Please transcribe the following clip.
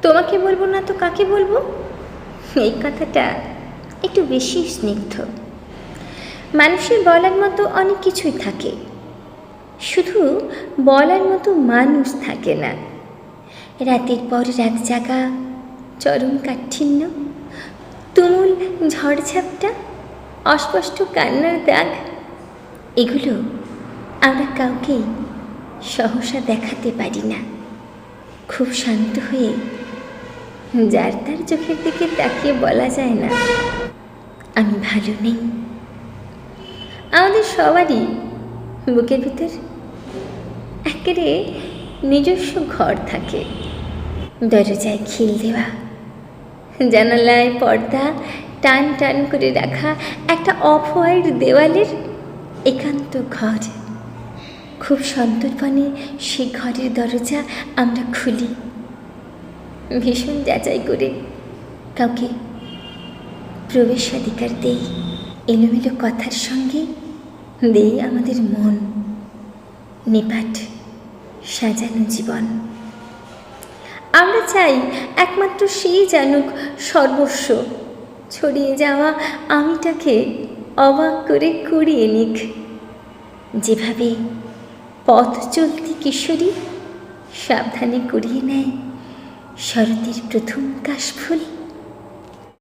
তোমাকে বলবো না তো কাকে বলবো, এই কথাটা একটু বেশি স্নিগ্ধ। মানুষের বলার মতো অনেক কিছুই থাকে, শুধু বলার মতো মানুষ থাকে না। রাতের পর রাত জাগা, চরম কাঠিন্য, তুমুল ঝড়ঝাপটা, অস্পষ্ট কান্নার দাগ, এগুলো আমরা কাউকেই সহসা দেখাতে পারি না। খুব শান্ত হয়ে যার তার চোখের দিকে তাকিয়ে বলা যায় না আমি ভালো নেই। আমাদের সবারই বুকের ভিতর একেবারে নিজস্ব ঘর থাকে, দরজায় খিল দেওয়া, জানালায় পর্দা টান টান করে রাখা একটা অফ হোয়াইট দেওয়ালের একান্ত ঘর। খুব সন্তর্পণে সেই ঘরের দরজা আমরা খুলি, ভীষণ যাচাই করে কাউকে প্রবেশাধিকার দেই। এলোমেলো কথার সঙ্গে দেই আমাদের মন, নিপাট সাজানো জীবন। আমরা চাই একমাত্র সেই জানুক সর্বস্ব, ছড়িয়ে যাওয়া আমিটাকে অবাক করে কুড়িয়ে নিক। যেভাবে পথ চলতি কিশোরী সাবধানে কুড়িয়ে নেয় শরতের প্রথম কাশফুল।